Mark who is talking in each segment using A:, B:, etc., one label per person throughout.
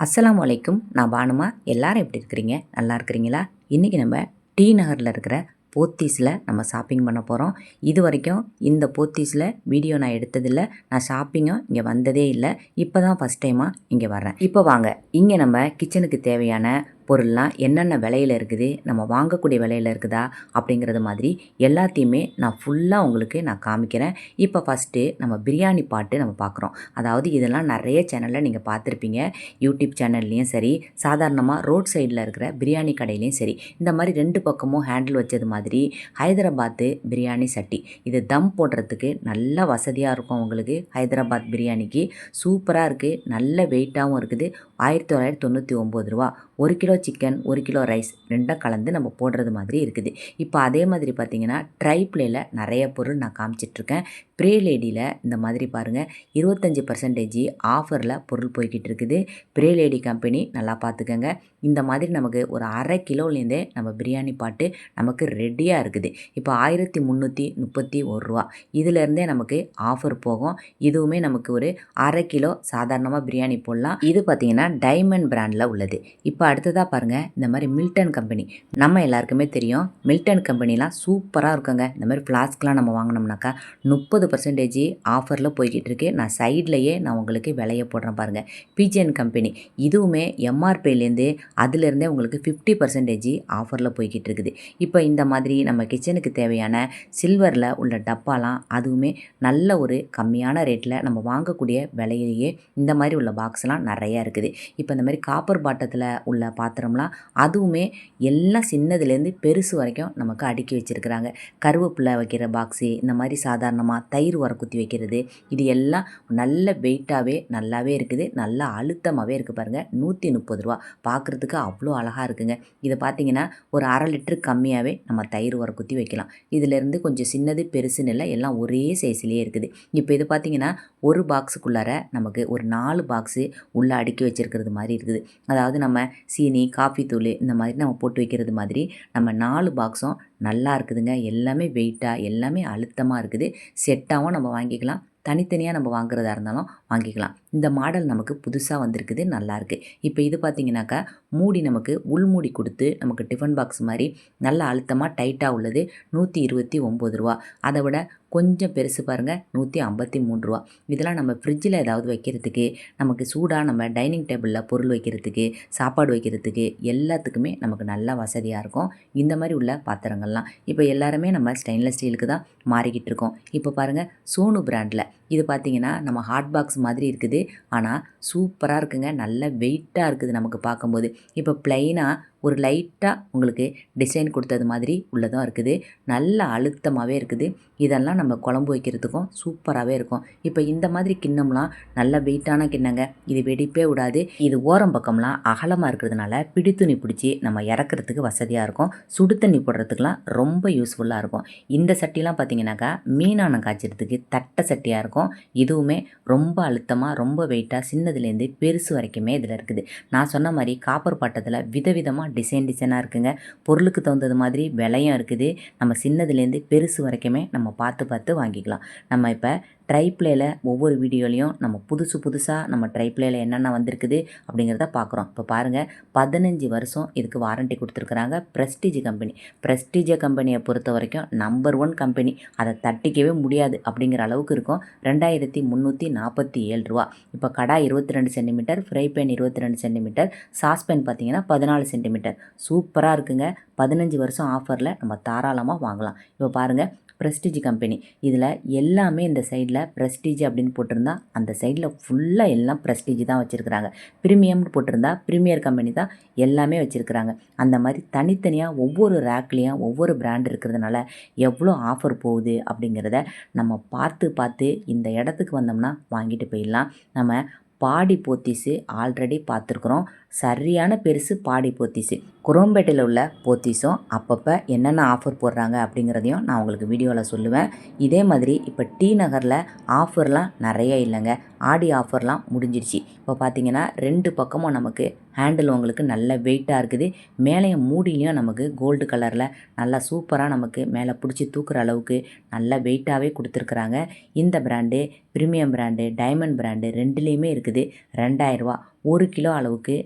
A: அஸ்ஸலாமு அலைக்கும். நான் பானுமா. எல்லாரும் எப்படி இருக்கிறீங்க? நல்லா இருக்கிறீங்களா? இன்றைக்கி நம்ம டி நகரில் இருக்கிற போத்தீஸில் நம்ம ஷாப்பிங் பண்ண போகிறோம். இது வரைக்கும் இந்த போத்தீஸில் வீடியோ நான் எடுத்ததில்லை. நான் ஷாப்பிங்கும் இங்கே வந்ததே இல்லை. இப்போ தான் ஃபஸ்ட் டைமாக இங்கே வர்றேன். இப்போ வாங்க, இங்கே நம்ம கிச்சனுக்கு தேவையான பொருள்லாம் என்னென்ன விலையில் இருக்குது, நம்ம வாங்கக்கூடிய விலையில் இருக்குதா அப்படிங்கிறது மாதிரி எல்லாத்தையுமே நான் ஃபுல்லாக உங்களுக்கு நான் காமிக்கிறேன். இப்போ ஃபஸ்ட்டு நம்ம பிரியாணி பாட்டு நம்ம பார்க்குறோம். அதாவது இதெல்லாம் நிறைய சேனலில் நீங்கள் பார்த்துருப்பீங்க. யூடியூப் சேனல்லையும் சரி, சாதாரணமாக ரோட் சைடில் இருக்கிற பிரியாணி கடையிலையும் சரி, இந்த மாதிரி 2 பக்கமும் ஹேண்டில் வச்சது மாதிரி ஹைதராபாத்து பிரியாணி சட்டி. இது தம் போடுறதுக்கு நல்ல வசதியாக இருக்கும். உங்களுக்கு ஹைதராபாத் பிரியாணிக்கு சூப்பராக இருக்குது. நல்ல வெயிட்டாகவும் இருக்குது. 1999 ரூபா. 1 கிலோ சிக்கன், 1 கிலோ ரைஸ் ரெண்டும் கலந்து நம்ம போடுறது மாதிரி இருக்குது. இப்போ அதே மாதிரி பார்த்திங்கன்னா ட்ரை பிளேயில் நிறைய பொருள் நான் காமிச்சிட்ருக்கேன். ப்ரே லேடியில் இந்த மாதிரி பாருங்கள், 25% ஆஃபரில் பொருள் போய்கிட்டு இருக்குது. ப்ரே லேடி கம்பெனி நல்லா பார்த்துக்கங்க. இந்த மாதிரி நமக்கு ஒரு அரை கிலோலேருந்தே நம்ம பிரியாணி பாட்டு நமக்கு ரெடியாக இருக்குது. இப்போ 1331 ரூபா. இதிலேருந்தே நமக்கு ஆஃபர் போகும். இதுவுமே நமக்கு ஒரு அரை கிலோ சாதாரணமாக பிரியாணி போடலாம். இது பார்த்திங்கன்னா டைமண்ட் பிராண்டில் உள்ளது. இப்போ அடுத்ததாக பாருங்கள், இந்த மாதிரி மில்டன் கம்பெனி. நம்ம எல்லாருக்குமே தெரியும், மில்டன் கம்பெனிலாம் சூப்பராக இருக்குங்க. இந்த மாதிரி ஃப்ளாஸ்க்லாம் நம்ம வாங்கினோம்னாக்கா 30% ஆஃபரில் போய்கிட்டு இருக்கு. நான் சைட்லேயே நான் உங்களுக்கு விலையை போடுறேன் பாருங்கள். பிஜிஎன் கம்பெனி இதுவுமே எம்ஆர்பிலேருந்து அதிலேருந்தே உங்களுக்கு 50% ஆஃபரில் போய்கிட்டு இருக்குது. இப்போ இந்த மாதிரி நம்ம கிச்சனுக்கு தேவையான சில்வரில் உள்ள டப்பாலாம் அதுவுமே நல்ல ஒரு கம்மியான ரேட்டில் நம்ம வாங்கக்கூடிய விலையிலேயே இந்த மாதிரி உள்ள பாக்ஸ்லாம் நிறையா இருக்குது. இப்போ இந்த மாதிரி காப்பர் பாட்டத்தில் உள்ள பாத்திரம்லாம் அதுவுமே எல்லாம் சின்னதுலேருந்து பெருசு வரைக்கும் நமக்கு அடுக்கி வச்சுருக்கிறாங்க. கருவேப்பிலை வைக்கிற பாக்ஸு, இந்த மாதிரி சாதாரணமாக தயிர் உரக்குத்தி வைக்கிறது, இது எல்லாம் நல்ல வெயிட்டாகவே நல்லாவே இருக்குது. நல்லா அழுத்தமாகவே இருக்குது பாருங்கள். 130 ரூபா. பார்க்குறதுக்கு அவ்வளோ அழகாக இருக்குங்க. இதை பார்த்தீங்கன்னா ஒரு அரை லிட்டரு கம்மியாகவே நம்ம தயிர் உரக்குத்தி வைக்கலாம். இதிலேருந்து கொஞ்சம் சின்னது பெருசுன்னு இல்லை, எல்லாம் ஒரே சைஸ்லேயே இருக்குது. இப்போ இது பார்த்திங்கன்னா ஒரு பாக்ஸுக்குள்ளார நமக்கு ஒரு 4 பாக்ஸு உள்ளே அடுக்கி வச்சுருக்கிறது மாதிரி இருக்குது. அதாவது நம்ம சீனி, காஃபி தூள் இந்த மாதிரி நம்ம போட்டு வைக்கிறது மாதிரி நம்ம 4 பாக்ஸும் நல்லா இருக்குதுங்க. எல்லாமே வெயிட்டாக, எல்லாமே அழுத்தமாக இருக்குது. செட்டாகவும் நம்ம வாங்கிக்கலாம், தனித்தனியாக நம்ம வாங்குறதா இருந்தாலும் வாங்கிக்கலாம். இந்த மாடல் நமக்கு புதுசாக வந்திருக்குது, நல்லாயிருக்கு. இப்போ இது பார்த்திங்கனாக்கா மூடி நமக்கு உள்மூடி கொடுத்து நமக்கு டிஃபன் பாக்ஸ் மாதிரி நல்லா அழுத்தமாக டைட்டாக உள்ளது. 129 ரூபா. அதை விட கொஞ்சம் பெருசு பாருங்கள், 153 ரூபா. இதெல்லாம் நம்ம ஃப்ரிட்ஜில் ஏதாவது வைக்கிறதுக்கு, நமக்கு சூடாக நம்ம டைனிங் டேபிளில் பொருள் வைக்கிறதுக்கு, சாப்பாடு வைக்கிறதுக்கு எல்லாத்துக்குமே நமக்கு நல்லா வசதியாக இருக்கும் இந்த மாதிரி உள்ள பாத்திரங்கள்லாம். இப்போ எல்லாருமே நம்ம ஸ்டெயின்லெஸ் ஸ்டீலுக்கு தான் மாறிக்கிட்டு இருக்கோம். இப்போ பாருங்கள், சோனு பிராண்டில் இது பார்த்திங்கன்னா நம்ம ஹாட் பாக்ஸ் மாதிரி இருக்குது. ஆனால் சூப்பராக இருக்குங்க. நல்ல வெயிட்டாக இருக்குது நமக்கு பார்க்கும்போது. இப்போ ப்ளைனாக ஒரு லைட்டாக உங்களுக்கு டிசைன் கொடுத்தது மாதிரி உள்ளதும் இருக்குது. நல்ல அழுத்தமாகவே இருக்குது. இதெல்லாம் நம்ம குழம்பு வைக்கிறதுக்கும் சூப்பராகவே இருக்கும். இப்போ இந்த மாதிரி கிண்ணம்லாம் நல்ல வெயிட்டான கிண்ணங்க. இது வெடிப்பே விடாது. இது ஓரம் பக்கம்லாம் அகலமாக இருக்கிறதுனால பிடித்துணி பிடிச்சி நம்ம இறக்குறதுக்கு வசதியாக இருக்கும். சுடு தண்ணி போடுறதுக்கெலாம் ரொம்ப யூஸ்ஃபுல்லாக இருக்கும். இந்த சட்டிலாம் பார்த்திங்கனாக்கா மீனான காய்ச்சறதுக்கு தட்டை சட்டியாக இருக்கும். இதுவுமே ரொம்ப அழுத்தமாக, ரொம்ப வெயிட்டாக, சின்னதுலேருந்து பெருசு வரைக்குமே இதில் இருக்குது. நான் சொன்ன மாதிரி காப்பர் பாட்டத்தில் விதவிதமாக டிசைனாக இருக்குங்க. பொருளுக்கு தகுந்தது மாதிரி விலையும் இருக்குது. நம்ம சின்னதுலேருந்து பெருசு வரைக்குமே நம்ம பார்த்து வாங்கிக்கலாம். நம்ம இப்போ ட்ரை பிளேயில் ஒவ்வொரு வீடியோலையும் நம்ம புதுசாக நம்ம ட்ரை பிளேயில் என்னென்ன வந்திருக்குது அப்படிங்கிறத பார்க்குறோம். இப்போ பாருங்கள், 15 வருஷம் இதுக்கு வாரண்ட்டி கொடுத்துருக்குறாங்க. Prestige company. ப்ரெஸ்டீஜ் கம்பெனியை பொறுத்த வரைக்கும் நம்பர் 1 கம்பெனி. அதை தட்டிக்கவே முடியாது அப்படிங்கிற அளவுக்கு இருக்கும். 2347 ரூபா. இப்போ kadai 22 centimetre, fry pan 22 centimetre, saucepan பார்த்திங்கன்னா 14 சென்டிமீட்டர். சூப்பராக இருக்குங்க. 15 வருஷம் ஆஃபரில் நம்ம தாராளமாக வாங்கலாம். இப்போ பாருங்கள், ப்ரெஸ்டீஜ் கம்பெனி. இதில் எல்லாமே இந்த சைடில் ப்ரெஸ்டீஜ் அப்படின்னு போட்டிருந்தா அந்த சைடில் ஃபுல்லாக எல்லாம் ப்ரெஸ்டீஜ் தான் வச்சுருக்குறாங்க. ப்ரீமியம்னு போட்டிருந்தா ப்ரீமியர் கம்பெனி தான் எல்லாமே வச்சுருக்குறாங்க. அந்த மாதிரி தனித்தனியாக ஒவ்வொரு ரேக்லேயும் ஒவ்வொரு பிராண்ட் இருக்கிறதுனால எவ்வளோ ஆஃபர் போகுது அப்படிங்கிறத நம்ம பார்த்து இந்த இடத்துக்கு வந்தோம்னா வாங்கிட்டு போயிடலாம். நம்ம பாடி போத்தீஸு ஆல்ரெடி பார்த்துருக்குறோம். சரியான பெருசு பாடி போத்தீஸு. குரோம்பேட்டையில் உள்ள போத்தீஸும் அப்பப்போ என்னென்ன ஆஃபர் போடுறாங்க அப்படிங்கிறதையும் நான் உங்களுக்கு வீடியோவில் சொல்லுவேன். இதே மாதிரி இப்போ டி நகரில் ஆஃபர்லாம் நிறைய இல்லைங்க. ஆடி ஆஃபர்லாம் முடிஞ்சிருச்சு. இப்போ பார்த்திங்கன்னா 2 பக்கமும் நமக்கு ஹேண்டில் உங்களுக்கு நல்ல வெயிட்டாக இருக்குது. மேலேயும் மூடிலையும் நமக்கு கோல்டு கலரில் நல்லா சூப்பராக நமக்கு மேலே பிடிச்சி தூக்குற அளவுக்கு நல்ல வெயிட்டாகவே கொடுத்துருக்குறாங்க. இந்த brand premium brand, diamond brand ரெண்டுலேயுமே இருக்குது. 2000 ரூபா. 1 கிலோ அளவுக்கு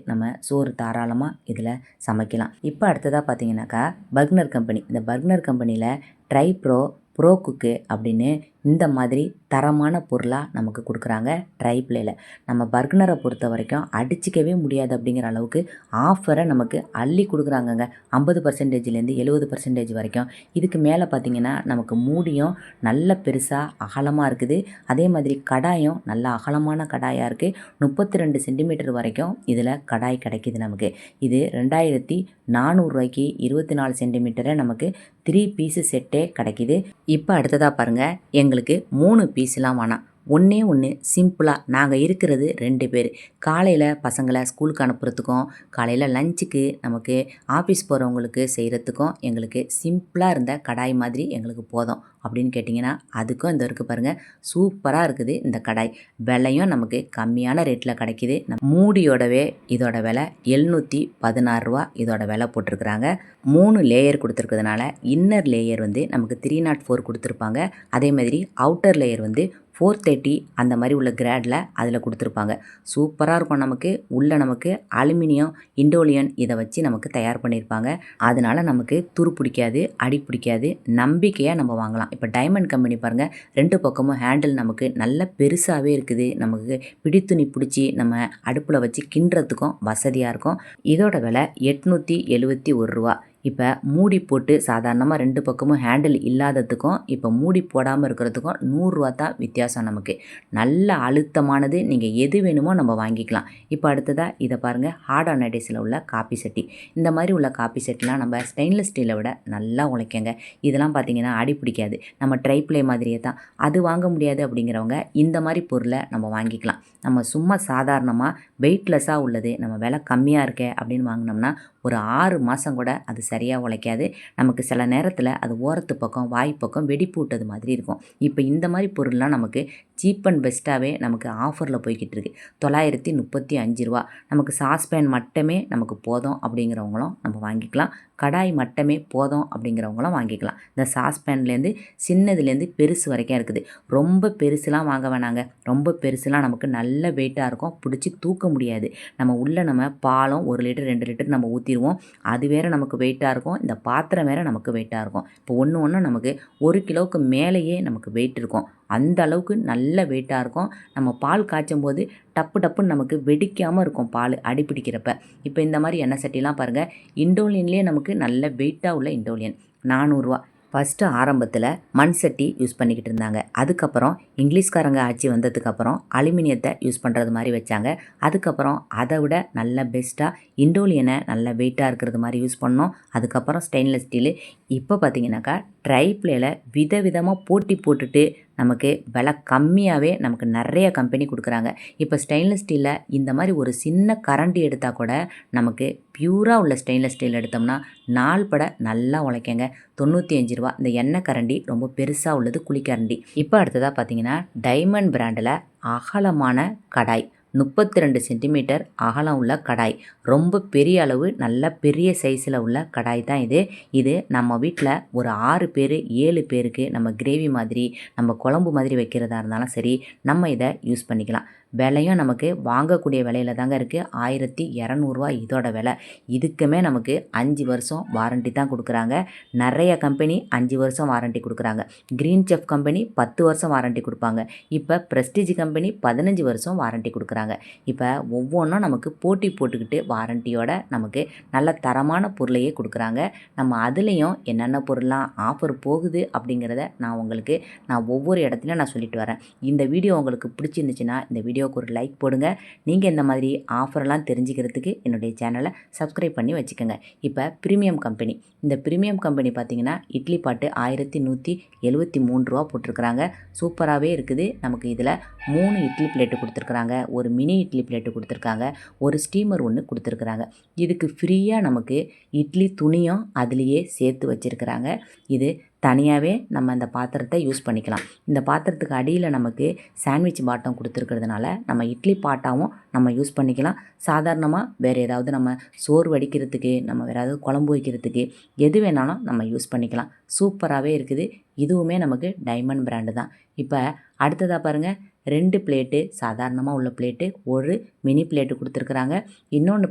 A: நம்ம சோறு தாராளமாக இதில் சமைக்கலாம். இப்போ அடுத்ததாக பார்த்தீங்கன்னாக்கா பர்க்னர் கம்பெனி. இந்த பர்க்னர் கம்பெனியில் ட்ரை ப்ரோ குக்கு அப்படின்னு இந்த மாதிரி தரமான பொருளாக நமக்கு கொடுக்குறாங்க ட்ரைப்ளேயில். நம்ம பர்க்னரை பொறுத்த வரைக்கும் அடிச்சிக்கவே முடியாது அப்படிங்கிற அளவுக்கு ஆஃபரை நமக்கு அள்ளி கொடுக்குறாங்கங்க. 50%லேருந்து 70% வரைக்கும். இதுக்கு மேலே பார்த்திங்கன்னா நமக்கு மூடியும் நல்ல பெருசாக அகலமாக இருக்குது. அதே மாதிரி கடாயும் நல்ல அகலமான கடாயாக இருக்குது. 32 சென்டிமீட்டர் வரைக்கும் இதில் கடாய் கிடைக்கிது நமக்கு. இது 2400 24 சென்டிமீட்டரை நமக்கு 3 பீஸு செட்டே கிடைக்கிது. இப்போ அடுத்ததாக பாருங்கள், எங்களுக்கு 3 பீஸ்லாம் வேணாம். ஒன்று சிம்பிளாக நாங்கள் இருக்கிறது 2 பேர். காலையில் பசங்களை ஸ்கூலுக்கு அனுப்புறதுக்கும் காலையில் லஞ்சுக்கு நமக்கு ஆஃபீஸ் போகிறவங்களுக்கு செய்கிறதுக்கும் எங்களுக்கு சிம்பிளாக இருந்த கடாய் மாதிரி எங்களுக்கு போதும் அப்படின்னு கேட்டிங்கன்னா அதுக்கும் இந்த இருக்குது பாருங்கள், சூப்பராக இருக்குது இந்த கடாய். விலையும் நமக்கு கம்மியான ரேட்டில் கிடைக்கிது. மூடியோடவே இதோட விலை 716 ரூபா இதோட விலை போட்டிருக்கிறாங்க. 3 லேயர் கொடுத்துருக்கிறதுனால இன்னர் லேயர் வந்து நமக்கு 304 கொடுத்துருப்பாங்க. அதே மாதிரி அவுட்டர் லேயர் வந்து 430 அந்த மாதிரி உள்ள கிரேடில் அதில் கொடுத்துருப்பாங்க. சூப்பராக இருக்கும். நமக்கு உள்ளே நமக்கு அலுமினியம் இண்டோலியன் இதை வச்சு நமக்கு தயார் பண்ணியிருப்பாங்க. அதனால் நமக்கு துரு பிடிக்காது, அடி பிடிக்காது, நம்பிக்கையாக நம்ம வாங்கலாம். இப்போ டைமண்ட் கம்பெனி பாருங்கள், 2 பக்கமும் ஹேண்டில் நமக்கு நல்ல பெருசாகவே இருக்குது. நமக்கு பிடித்துணி பிடிச்சி நம்ம அடுப்பில் வச்சு கிண்டுறதுக்கும் வசதியாக இருக்கும். இதோட விலை 871 ரூபா. இப்போ மூடி போட்டு சாதாரணமாக 2 பக்கமும் ஹேண்டில் இல்லாததுக்கும் இப்போ மூடி போடாமல் இருக்கிறதுக்கும் 100 ரூபா தான் வித்தியாசம் நமக்கு. நல்ல அழுத்தமானது, நீங்கள் எது வேணுமோ நம்ம வாங்கிக்கலாம். இப்போ அடுத்ததாக இதை பாருங்கள், ஹார்ட் அனடைஸில் உள்ள காப்பி சட்டி. இந்த மாதிரி உள்ள காப்பி சட்டிலாம் நம்ம ஸ்டெயின்லெஸ் ஸ்டீலை விட நல்லா உழைக்கங்க. இதெல்லாம் பார்த்திங்கன்னா அடி பிடிக்காது. நம்ம ட்ரைப்ளே மாதிரியே தான். அது வாங்க முடியாது அப்படிங்கிறவங்க இந்த மாதிரி பொருளை நம்ம வாங்கிக்கலாம். நம்ம சும்மா சாதாரணமாக வெயிட்லெஸ்ஸாக உள்ளது, நம்ம விலை கம்மியாக இருக்கே அப்படின்னு வாங்கினோம்னா ஒரு 6 மாதம் கூட அது சரியாக உழைக்காது. நமக்கு சில நேரத்தில் அது ஓரத்து பக்கம் வாய் பக்கம் வெடிப்பு விட்டது மாதிரி இருக்கும். இப்போ இந்த மாதிரி பொருள்லாம் நமக்கு சீப் அண்ட் பெஸ்ட்டாகவே நமக்கு ஆஃபரில் போய்கிட்டு இருக்குது. 935 ரூபா. நமக்கு சாஸ்பேன் மட்டுமே நமக்கு போதும் அப்படிங்கிறவங்களும் நம்ம வாங்கிக்கலாம். கடாய் மட்டுமே போதும் அப்படிங்கிறவங்களும் வாங்கிக்கலாம். இந்த சாஸ்பேன்லேருந்து சின்னதுலேருந்து பெருசு வரைக்கும் இருக்குது. ரொம்ப பெருசுலாம் வாங்க வேணாங்க. ரொம்ப பெருசுலாம் நமக்கு நல்ல வெயிட்டாக இருக்கும், பிடிச்சி தூக்க முடியாது. நம்ம பாலும் 1 லிட்டர் 2 லிட்டர் நம்ம ஊற்றிடுவோம். அது வேறு நமக்கு வெயிட்டாக இருக்கும். இந்த பாத்திரம் வேறு நமக்கு வெயிட்டாக இருக்கும். இப்போ ஒன்று நமக்கு 1 கிலோவுக்கு மேலேயே நமக்கு வெயிட் இருக்கும். அந்த அளவுக்கு நல்ல வெயிட்டாக இருக்கும். நம்ம பால் காய்ச்சும் போது டப்புன்னு நமக்கு வெடிக்காமல் இருக்கும் பால் அடி பிடிக்கிறப்ப. இப்போ இந்த மாதிரி எண்ணெய் சட்டிலாம் பாருங்கள், இண்டோலியன்லேயே நமக்கு நல்ல வெயிட்டாக உள்ள இண்டோலியன் 400 ரூபா. ஃபஸ்ட்டு ஆரம்பத்தில் மண் சட்டி யூஸ் பண்ணிக்கிட்டு இருந்தாங்க. அதுக்கப்புறம் இங்கிலீஷ்காரங்க ஆட்சி வந்ததுக்கப்புறம் அலுமினியத்தை யூஸ் பண்ணுறது மாதிரி வச்சாங்க. அதுக்கப்புறம் அதை விட நல்ல பெஸ்ட்டாக இண்டோலியனை நல்ல வெயிட்டாக இருக்கிறது மாதிரி யூஸ் பண்ணோம். அதுக்கப்புறம் ஸ்டெயின்லெஸ் ஸ்டீலு. இப்போ பார்த்திங்கனாக்கா ட்ரைப்ளேயில் விதவிதமாக போட்டி போட்டுட்டு நமக்கு விலை கம்மியாகவே நமக்கு நிறைய கம்பெனி கொடுக்குறாங்க. இப்போ ஸ்டெயின்லெஸ் ஸ்டீலில் இந்த மாதிரி ஒரு சின்ன கரண்டி எடுத்தால் கூட நமக்கு பியூராக உள்ள ஸ்டெயின்லெஸ் ஸ்டீல் எடுத்தோம்னா 4 படை நல்லா உழைக்கங்க. 95 ரூபா. இந்த எண்ணெய் கரண்டி ரொம்ப பெருசாக உள்ளது குழிக்கரண்டி. இப்போ அடுத்ததாக பார்த்தீங்கன்னா டைமண்ட் பிராண்டில் அகலமான கடாய், 32 சென்டிமீட்டர் அகலம் உள்ள கடாய். ரொம்ப பெரிய அளவு நல்ல பெரிய சைஸில் உள்ள கடாய் தான் இது. இது நம்ம வீட்டில் ஒரு 6 பேர் 7 பேருக்கு நம்ம கிரேவி மாதிரி நம்ம குழம்பு மாதிரி வைக்கிறதா இருந்தாலும் சரி, நம்ம இதை யூஸ் பண்ணிக்கலாம். விலையும் நமக்கு வாங்கக்கூடிய விலையில தாங்க இருக்குது. 1200 ரூபா இதோட விலை. இதுக்குமே நமக்கு 5 வருஷம் வாரண்டி தான் கொடுக்குறாங்க. நிறைய கம்பெனி 5 வருஷம் வாரண்டி கொடுக்குறாங்க. க்ரீன் செஃப் கம்பெனி 10 வருஷம் வாரண்டி கொடுப்பாங்க. இப்போ ப்ரெஸ்டீஜ் கம்பெனி 15 வருஷம் வாரண்டி கொடுக்குறாங்க. இப்போ ஒவ்வொன்றும் நமக்கு போட்டி போட்டுக்கிட்டு வாரண்டியோட நமக்கு நல்ல தரமான பொருளையே கொடுக்குறாங்க. நம்ம அதுலேயும் என்னென்ன பொருள்லாம் ஆஃபர் போகுது அப்படிங்கிறத நான் ஒவ்வொரு இடத்துலையும் நான் சொல்லிட்டு வரேன். இந்த வீடியோ உங்களுக்கு பிடிச்சிருந்துச்சுன்னா இந்த வீடியோவுக்கு ஒரு லைக் போடுங்க. நீங்கள் இந்த மாதிரி ஆஃபர்லாம் தெரிஞ்சுக்கிறதுக்கு என்னுடைய சேனலை சப்ஸ்கிரைப் பண்ணி வச்சுக்கோங்க. இப்போ ப்ரீமியம் கம்பெனி. இந்த ப்ரீமியம் கம்பெனி பார்த்திங்கன்னா இட்லி பாட்டு 1173 ரூபா போட்டிருக்கிறாங்க. சூப்பராகவே இருக்குது. நமக்கு இதில் 3 இட்லி பிளேட்டு கொடுத்துருக்குறாங்க, ஒரு மினி இட்லி பிளேட்டு கொடுத்துருக்காங்க, ஒரு ஸ்டீமர் ஒன்று கொடுத்துருக்குறாங்க. இதுக்கு ஃப்ரீயாக நமக்கு இட்லி துணியும் அதுலேயே சேர்த்து வச்சுருக்கிறாங்க. இது தனியாகவே நம்ம இந்த பாத்திரத்தை யூஸ் பண்ணிக்கலாம். இந்த பாத்திரத்துக்கு அடியில் நமக்கு சாண்ட்விச் பாட்டம் கொடுத்துருக்கிறதுனால நம்ம இட்லி பாட்டாவும் நம்ம யூஸ் பண்ணிக்கலாம். சாதாரணமாக வேறு ஏதாவது நம்ம சோறு வடிக்கிறதுக்கு, நம்ம வேறு ஏதாவது குழம்பு வைக்கிறதுக்கு எது வேணாலும் நம்ம யூஸ் பண்ணிக்கலாம். சூப்பராகவே இருக்குது. இதுவுமே நமக்கு டைமண்ட் பிராண்டு தான். இப்போ அடுத்ததாக பாருங்கள், 2 பிளேட்டு சாதாரணமாக உள்ள பிளேட்டு, ஒரு மினி பிளேட்டு கொடுத்துருக்குறாங்க. இன்னொன்று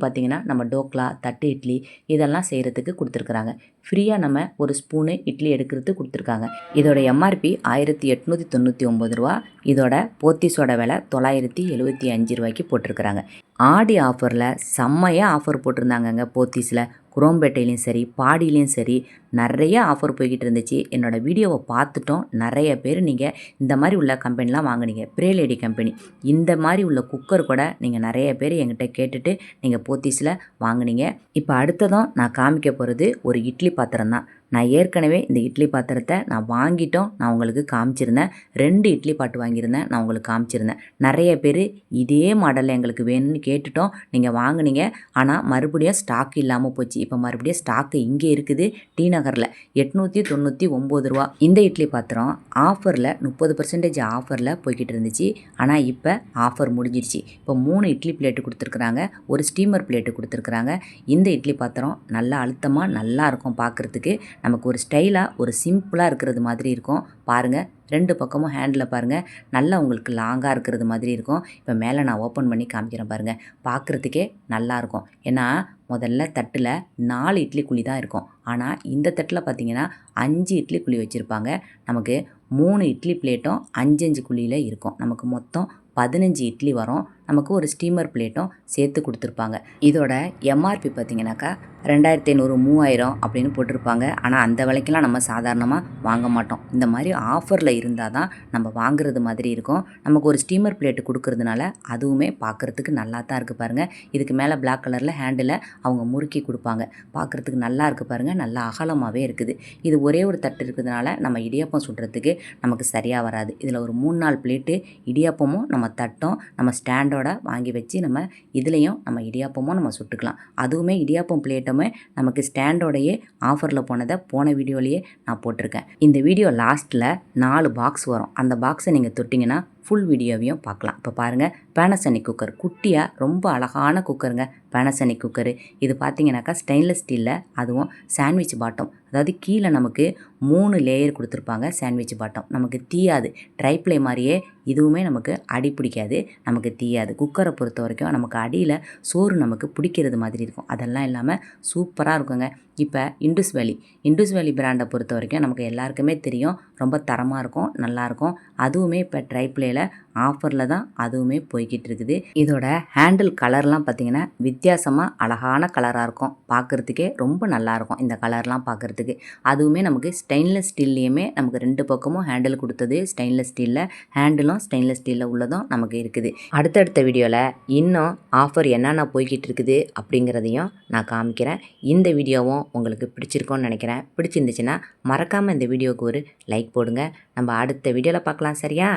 A: பார்த்திங்கன்னா நம்ம டோக்லா, தட்டு இட்லி இதெல்லாம் செய்கிறதுக்கு கொடுத்துருக்குறாங்க. ஃப்ரீயாக நம்ம ஒரு ஸ்பூனு இட்லி எடுக்கிறதுக்கு கொடுத்துருக்காங்க. இதோட எம்ஆர்பி 1899 ரூபா. இதோட போத்தீஸோட விலை 975 ரூபாய்க்கு போட்டிருக்கிறாங்க. ஆடி ஆஃபரில் செம்மையாக ஆஃபர் போட்டிருந்தாங்கங்க. போத்தீஸில் குரோம்பேட்டையிலையும் சரி, பாடியிலையும் சரி நிறைய ஆஃபர் போய்கிட்டு இருந்துச்சு. என்னோடய வீடியோவை பார்த்துட்டோம் நிறைய பேர் நீங்கள் இந்த மாதிரி உள்ள கம்பெனிலாம் வாங்குனீங்க. பிரேலேடி கம்பெனி இந்த மாதிரி உள்ள குக்கர் கூட நீங்கள் நிறைய பேர் என்கிட்ட கேட்டுட்டு நீங்கள் போத்தீஸில் வாங்குனீங்க. இப்போ அடுத்ததும் நான் காமிக்க போகிறது ஒரு இட்லி பாத்திரம் தான். நான் ஏற்கனவே இந்த இட்லி பாத்திரத்தை நான் வாங்கிட்டோம், நான் உங்களுக்கு காமிச்சிருந்தேன். 2 இட்லி பாட்டு வாங்கியிருந்தேன், நான் உங்களுக்கு காமிச்சிருந்தேன். நிறைய பேர் இதே மாடலில் எங்களுக்கு வேணும்னு கேட்டுட்டோம், நீங்கள் வாங்குனீங்க. ஆனால் மறுபடியும் ஸ்டாக் இல்லாமல் போச்சு. இப்போ மறுபடியும் ஸ்டாக்கு இங்கே இருக்குது, டி நகரில் 899 ரூபா. இந்த இட்லி பாத்திரம் ஆஃபரில் 30% ஆஃபரில் போய்கிட்டு இருந்துச்சு. ஆனால் இப்போ ஆஃபர் முடிஞ்சிருச்சு. இப்போ 3 இட்லி பிளேட்டு கொடுத்துருக்குறாங்க, ஒரு ஸ்டீமர் பிளேட்டு கொடுத்துருக்குறாங்க. இந்த இட்லி பாத்திரம் நல்லா அழுத்தமாக நல்லா இருக்கும் பார்க்குறதுக்கு. நமக்கு ஒரு ஸ்டைலாக ஒரு சிம்பிளாக இருக்கிறது மாதிரி இருக்கும். பாருங்கள், 2 பக்கமும் ஹேண்டில் பாருங்கள், நல்லா உங்களுக்கு லாங்காக இருக்கிறது மாதிரி இருக்கும். இப்போ மேலே நான் ஓப்பன் பண்ணி காமிக்கிறேன் பாருங்கள், பார்க்குறதுக்கே நல்லாயிருக்கும். ஏன்னா முதல்ல தட்டில் 4 இட்லி குழி தான் இருக்கும். ஆனால் இந்த தட்டில் பார்த்திங்கன்னா 5 இட்லி குழி வச்சுருப்பாங்க. நமக்கு 3 இட்லி பிளேட்டும் 5 குழியில் இருக்கும். நமக்கு மொத்தம் 15 இட்லி வரும். நமக்கு ஒரு ஸ்டீமர் பிளேட்டும் சேர்த்து கொடுத்துருப்பாங்க. இதோட எம்ஆர்பி பார்த்திங்கனாக்கா 2500 3000 அப்படின்னு போட்டிருப்பாங்க. ஆனால் அந்த விலைக்கெல்லாம் நம்ம சாதாரணமாக வாங்க மாட்டோம். இந்த மாதிரி ஆஃபரில் இருந்தால் தான் நம்ம வாங்குறது மாதிரி இருக்கும். நமக்கு ஒரு ஸ்டீமர் பிளேட்டு கொடுக்கறதுனால அதுவுமே பார்க்குறதுக்கு நல்லா தான் இருக்குது பாருங்கள். இதுக்கு மேலே பிளாக் கலரில் ஹேண்டில் அவங்க முறுக்கி கொடுப்பாங்க. பார்க்குறதுக்கு நல்லா இருக்குது பாருங்கள், நல்லா அகலமாகவே இருக்குது. இது ஒரே ஒரு தட்டு இருக்கிறதுனால நம்ம இடியாப்பம் சுடுறதுக்கு நமக்கு சரியாக வராது. இதில் ஒரு 3-4 பிளேட்டு இடியாப்பமும் நம்ம தட்டும் நம்ம ஸ்டாண்டோட வாங்கி வச்சு நம்ம இதுலேயும் நம்ம இடியாப்பமும் நம்ம சுட்டுக்கலாம். அதுவுமே இடியாப்பம் பிளேட்டுமே நமக்கு ஸ்டாண்டோடையே ஆஃபரில் போனதை போன வீடியோலேயே நான் போட்டிருக்கேன். இந்த வீடியோ லாஸ்ட்டில் 4 பாக்ஸ் வரும். அந்த பாக்ஸை நீங்கள் தொட்டிங்கன்னா ஃபுல் வீடியோவையும் பார்க்கலாம். இப்போ பாருங்கள், பேனசோனிக் குக்கர் குட்டியாக ரொம்ப அழகான குக்கருங்க. பேனசோனிக் குக்கரு இது பார்த்தீங்கன்னாக்கா ஸ்டெயின்லெஸ் ஸ்டீலில், அதுவும் சாண்ட்விச் பாட்டம். அதாவது கீழே நமக்கு 3 லேயர் கொடுத்துருப்பாங்க. சாண்ட்விச் பாட்டம் நமக்கு தீயாது. ட்ரைப்ளே மாதிரியே இதுவுமே நமக்கு அடி பிடிக்காது, நமக்கு தீயாது. குக்கரை பொறுத்த வரைக்கும் நமக்கு அடியில் சோறு நமக்கு பிடிக்கிறது மாதிரி இருக்கும். அதெல்லாம் இல்லாமல் சூப்பராக இருக்குங்க. இப்போ இண்டஸ் வேலி பிராண்டை பொறுத்த வரைக்கும் நமக்கு எல்லாருக்குமே தெரியும், ரொம்ப தரமாக இருக்கும், நல்லாயிருக்கும். அதுவுமே இப்போ ட்ரைப்ளேயில் ஆஃபரில் தான் அதுவுமே போய்கிட்டு இருக்குது. இதோட ஹேண்டில் கலர்லாம் பார்த்திங்கன்னா வித்தியாசமாக அழகான கலராக இருக்கும். பார்க்குறதுக்கே ரொம்ப நல்லாயிருக்கும் இந்த கலர்லாம் பார்க்குறதுக்கு. அதுவுமே நமக்கு ஸ்டெயின்லெஸ் ஸ்டீல்லையுமே நமக்கு 2 பக்கமும் ஹேண்டில் கொடுத்தது ஸ்டெயின்லெஸ் ஸ்டீலில், ஹேண்டிலும் ஸ்டெயின்லெஸ் ஸ்டீலில் உள்ளதும் நமக்கு இருக்குது. அடுத்தடுத்த வீடியோவில் இன்னும் ஆஃபர் என்னென்ன போய்கிட்டு இருக்குது அப்படிங்கிறதையும் நான் காமிக்கிறேன். இந்த வீடியோவும் உங்களுக்கு பிடிச்சிருக்கோன்னு நினைக்கிறேன். பிடிச்சிருந்துச்சுன்னா மறக்காமல் இந்த வீடியோவுக்கு ஒரு லைக் போடுங்க. நம்ம அடுத்த வீடியோவில் பார்க்கலாம், சரியா?